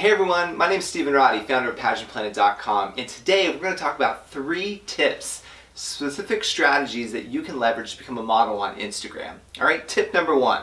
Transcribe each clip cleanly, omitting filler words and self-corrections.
Hey everyone, my name is Stephen Roddy, founder of pageantplanet.com, and today we're going to talk about 3 tips, specific strategies that you can leverage to become a model on Instagram. Alright, tip number 1,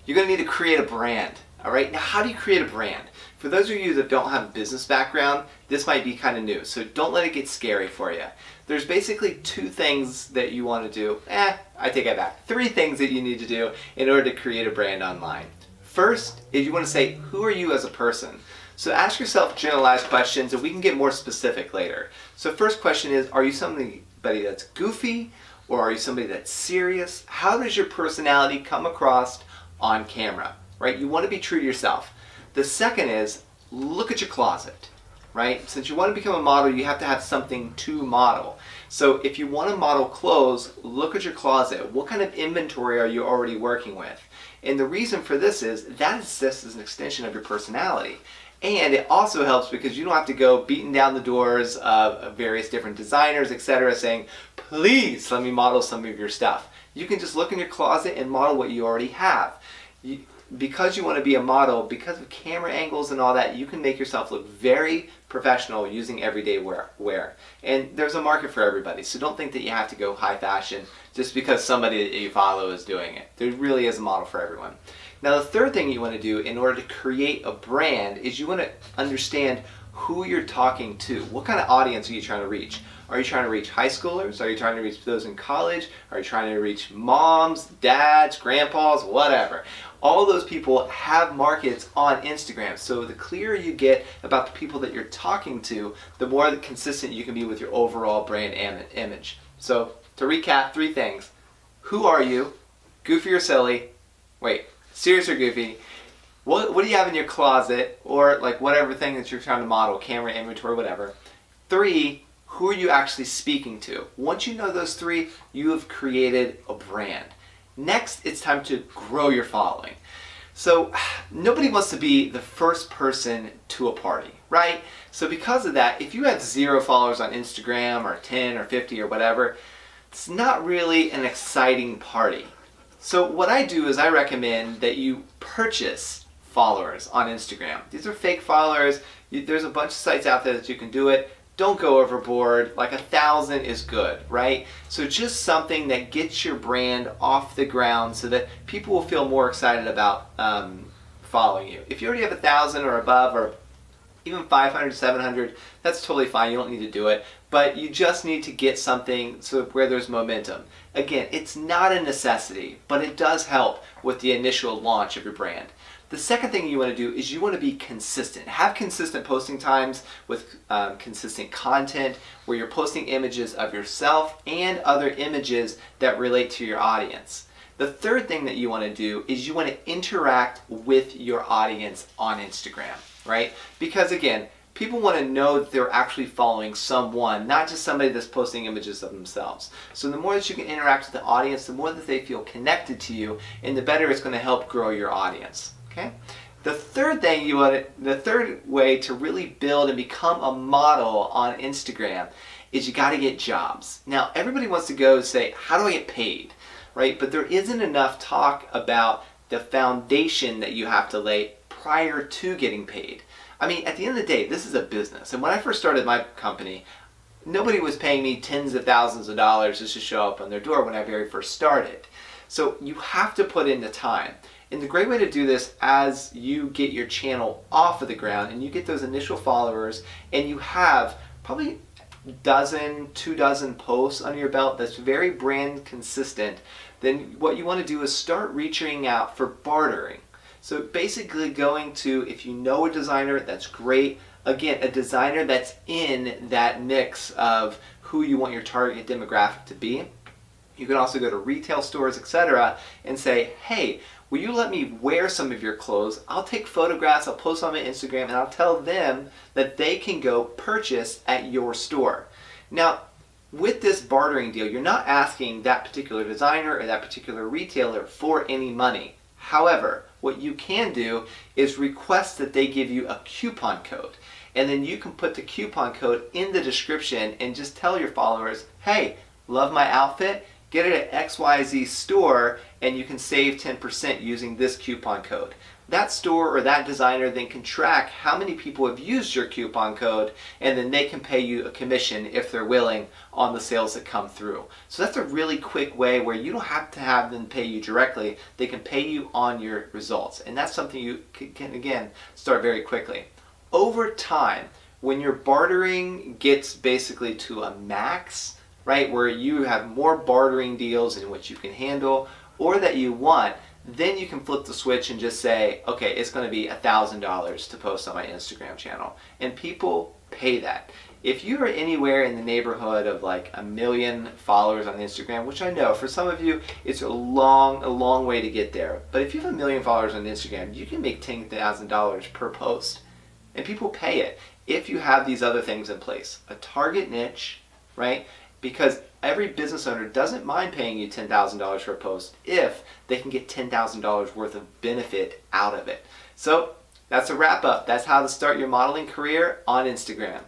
you're going to need to create a brand. Alright, now how do you create a brand? For those of you that don't have a business background, this might be kind of new, so don't let it get scary for you. There's basically 2 things that you want to do, I take it back, 3 things that you need to do in order to create a brand online. First is you want to say, who are you as a person? So ask yourself generalized questions and we can get more specific later. So first question is, are you somebody that's goofy or are you somebody that's serious? How does your personality come across on camera, right? You want to be true to yourself. The second is, look at your closet, right? Since you want to become a model, you have to have something to model. So if you want to model clothes, look at your closet. What kind of inventory are you already working with? And the reason for this is that is just as an extension of your personality. And it also helps because you don't have to go beating down the doors of various different designers, etc., saying, please let me model some of your stuff. You can just look in your closet and model what you already have. Because you want to be a model, because of camera angles and all that, you can make yourself look very professional using everyday wear. And there's a market for everybody, so don't think that you have to go high fashion just because somebody that you follow is doing it. There really is a model for everyone. Now the third thing you want to do in order to create a brand is you want to understand who you're talking to. What kind of audience are you trying to reach? Are you trying to reach high schoolers? Are you trying to reach those in college? Are you trying to reach moms, dads, grandpas, whatever? All those people have markets on Instagram. So the clearer you get about the people that you're talking to, the more consistent you can be with your overall brand image. So to recap, 3 things. Who are you? Goofy or silly? Wait, serious or goofy? What do you have in your closet? Or like whatever thing that you're trying to model, camera, inventory, whatever. 3, who are you actually speaking to? Once you know those 3, you have created a brand. Next, it's time to grow your following. So nobody wants to be the first person to a party, right? So because of that, if you have 0 followers on Instagram or 10 or 50 or whatever, it's not really an exciting party. So what I do is I recommend that you purchase followers on Instagram. These are fake followers. There's a bunch of sites out there that you can do it. Don't go overboard. Like 1,000 is good, right? So just something that gets your brand off the ground so that people will feel more excited about following you. If you already have 1,000 or above, or even 500, 700, that's totally fine. You don't need to do it. But you just need to get something so where there's momentum. Again, it's not a necessity, but it does help with the initial launch of your brand. The second thing you want to do is you want to be consistent. Have consistent posting times with consistent content where you're posting images of yourself and other images that relate to your audience. The third thing that you want to do is you want to interact with your audience on Instagram, right? Because again, people want to know that they're actually following someone, not just somebody that's posting images of themselves. So the more that you can interact with the audience, the more that they feel connected to you, and the better it's going to help grow your audience. Okay? The third way to really build and become a model on Instagram is you got to get jobs. Now everybody wants to go say, how do I get paid? Right? But there isn't enough talk about the foundation that you have to lay prior to getting paid. I mean, at the end of the day, this is a business. And when I first started my company, nobody was paying me tens of thousands of dollars just to show up on their door when I very first started. So you have to put in the time. And the great way to do this as you get your channel off of the ground and you get those initial followers and you have probably 2 dozen posts under your belt that's very brand consistent, then what you want to do is start reaching out for bartering. So basically going to, if you know a designer, that's great. Again, a designer that's in that mix of who you want your target demographic to be. You can also go to retail stores, etc., and say, hey, will you let me wear some of your clothes? I'll take photographs, I'll post on my Instagram, and I'll tell them that they can go purchase at your store. Now, with this bartering deal, you're not asking that particular designer or that particular retailer for any money. However, what you can do is request that they give you a coupon code. And then you can put the coupon code in the description and just tell your followers, hey, love my outfit. get it at XYZ store and you can save 10% using this coupon code. That store or that designer then can track how many people have used your coupon code, and then they can pay you a commission if they're willing on the sales that come through. So that's a really quick way where you don't have to have them pay you directly. They can pay you on your results, and that's something you can again start very quickly. Over time, when your bartering gets basically to a max, right, where you have more bartering deals in which you can handle or that you want, then you can flip the switch and just say, okay, it's going to be $1,000 to post on my Instagram channel. And people pay that. If you are anywhere in the neighborhood of like 1 million followers on Instagram, which I know for some of you it's a long way to get there, but if you have 1 million followers on Instagram, you can make $10,000 per post. And people pay it if you have these other things in place. A target niche, right? Because every business owner doesn't mind paying you $10,000 for a post if they can get $10,000 worth of benefit out of it. So that's a wrap up. That's how to start your modeling career on Instagram.